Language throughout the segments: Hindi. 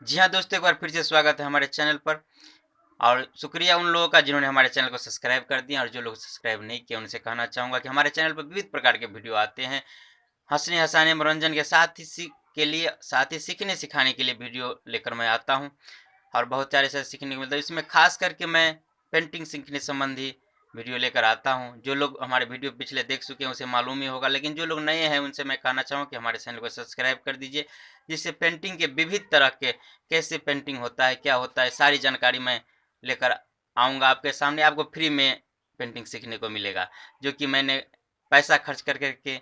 जी हाँ दोस्तों, एक बार फिर से स्वागत है हमारे चैनल पर। और शुक्रिया उन लोगों का जिन्होंने हमारे चैनल को सब्सक्राइब कर दिया, और जो लोग सब्सक्राइब नहीं किए उनसे कहना चाहूँगा कि हमारे चैनल पर विविध प्रकार के वीडियो आते हैं। हँसने हँसाने मनोरंजन के साथ ही सीखने सिखाने के लिए वीडियो लेकर मैं आता हूँ। और बहुत सारे ऐसा सीखने को मिलता है। इसमें खास करके मैं पेंटिंग सीखने संबंधी वीडियो लेकर आता हूँ। जो लोग हमारे वीडियो पिछले देख चुके हैं उसे मालूम ही होगा, लेकिन जो लोग नए हैं उनसे मैं कहना चाहूँ कि हमारे चैनल को सब्सक्राइब कर दीजिए, जिससे पेंटिंग के विविध तरह के कैसे पेंटिंग होता है, क्या होता है, सारी जानकारी मैं लेकर आऊँगा आपके सामने। आपको फ्री में पेंटिंग सीखने को मिलेगा, जो कि मैंने पैसा खर्च कर करके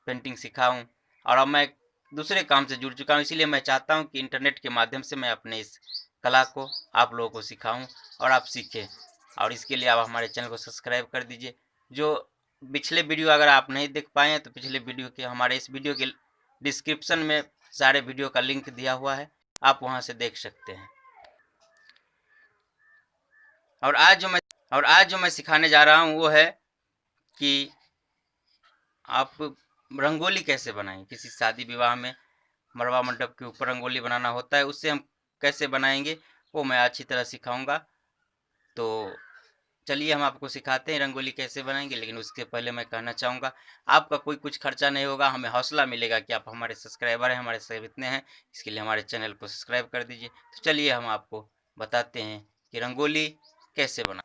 पेंटिंग सीखा हूँ। और अब मैं दूसरे काम से जुड़ चुका हूँ, इसीलिए मैं चाहता हूँ कि इंटरनेट के माध्यम से मैं अपने इस कला को आप लोगों को सिखाऊं और आप सीखें। और इसके लिए आप हमारे चैनल को सब्सक्राइब कर दीजिए। जो पिछले वीडियो अगर आप नहीं देख पाए हैं तो पिछले वीडियो के हमारे इस वीडियो के डिस्क्रिप्शन में सारे वीडियो का लिंक दिया हुआ है, आप वहां से देख सकते हैं। और आज जो मैं सिखाने जा रहा हूं वो है कि आप रंगोली कैसे बनाएं। किसी शादी विवाह में मरवा मंडप के ऊपर रंगोली बनाना होता है, उससे हम कैसे बनाएंगे वो मैं अच्छी तरह सिखाऊंगा। तो चलिए हम आपको सिखाते हैं रंगोली कैसे बनाएंगे। लेकिन उसके पहले मैं कहना चाहूँगा, आपका कोई कुछ खर्चा नहीं होगा, हमें हौसला मिलेगा कि आप हमारे सब्सक्राइबर हैं, हमारे सब इतने हैं। इसके लिए हमारे चैनल को सब्सक्राइब कर दीजिए। तो चलिए हम आपको बताते हैं कि रंगोली कैसे बना।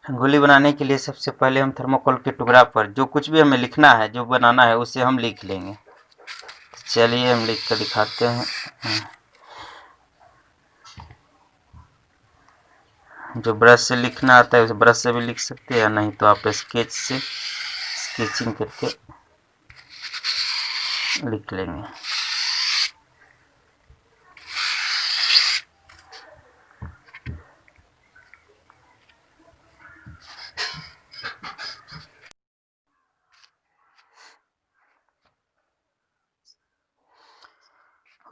रंगोली बनाने के लिए सबसे पहले हम थर्मोकोल के टुकड़ा पर जो कुछ भी हमें लिखना है, जो बनाना है, उसे हम लिख लेंगे। चलिए हम लिख कर दिखाते हैं। जो ब्रश से लिखना आता है उस ब्रश से भी लिख सकते हैं, या नहीं तो आप स्केच से स्केचिंग करके लिख लेंगे।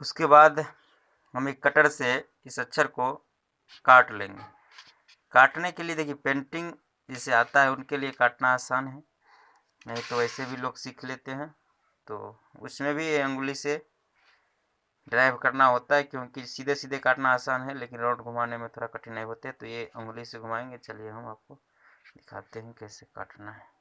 उसके बाद हम एक कटर से इस अक्षर को काट लेंगे। काटने के लिए देखिए, पेंटिंग जिसे आता है उनके लिए काटना आसान है, नहीं तो वैसे भी लोग सीख लेते हैं। तो उसमें भी अंगुली से ड्राइव करना होता है, क्योंकि सीधे सीधे काटना आसान है लेकिन राउंड घुमाने में थोड़ा कठिनाई होती है। तो ये अंगुली से घुमाएंगे। चलिए हम आपको दिखाते हैं कैसे काटना है।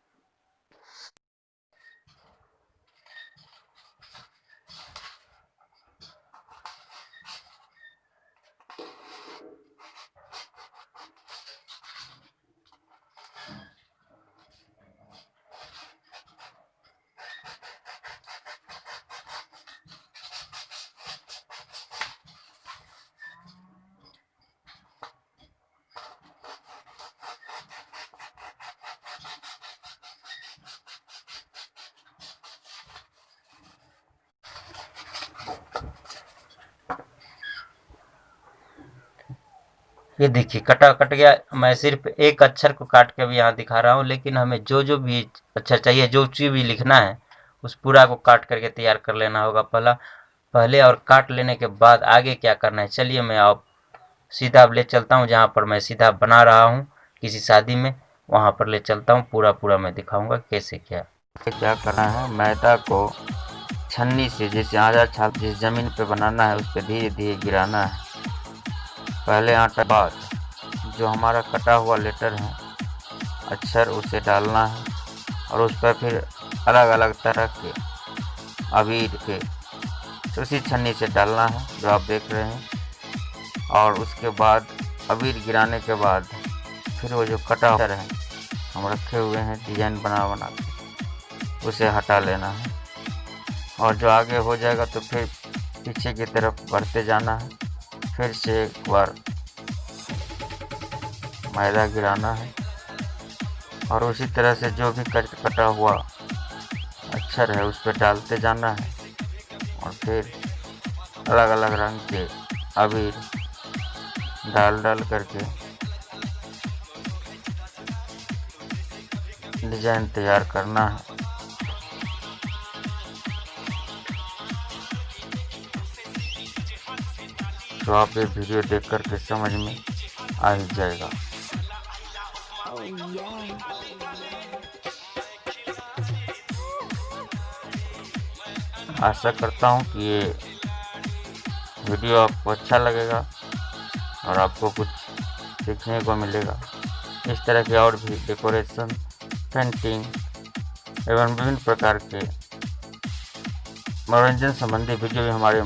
ये देखिए कट गया। मैं सिर्फ एक अक्षर को काट के भी यहाँ दिखा रहा हूँ, लेकिन हमें जो भी अक्षर चाहिए, जो चीज़ भी लिखना है, उस पूरा को काट करके तैयार कर लेना होगा पहले। और काट लेने के बाद आगे क्या करना है, चलिए मैं आप सीधा ले चलता हूँ जहाँ पर मैं सीधा बना रहा हूँ किसी शादी में, वहाँ पर ले चलता हूँ। पूरा मैं दिखाऊंगा कैसे क्या करना है। मैदा को छन्नी से जैसे आधा छाप जिस जमीन पे बनाना है उस पर धीरे धीरे गिराना है। पहले आटा, बाद जो हमारा कटा हुआ लेटर है, अक्षर, उसे डालना है। और उस पर फिर अलग अलग तरह के अबीर के उसी छन्नी से डालना है जो आप देख रहे हैं। और उसके बाद अबीर गिराने के बाद फिर वो जो कटा हुआ है हम रखे हुए हैं डिजाइन बना के, उसे हटा लेना है। और जो आगे हो जाएगा तो फिर पीछे की तरफ बढ़ते जाना है। फिर से एक बार मैदा गिराना है और उसी तरह से जो भी कटा हुआ अक्षर है उस पर डालते जाना है। और फिर अलग अलग रंग के अबीर डाल करके डिजाइन तैयार करना है। तो आप ये वीडियो देख करके समझ में आ ही जाएगा। आशा करता हूँ कि ये वीडियो आपको अच्छा लगेगा और आपको कुछ सीखने को मिलेगा। इस तरह के और भी डेकोरेशन, पेंटिंग एवं विभिन्न प्रकार के मनोरंजन संबंधी वीडियो भी हमारे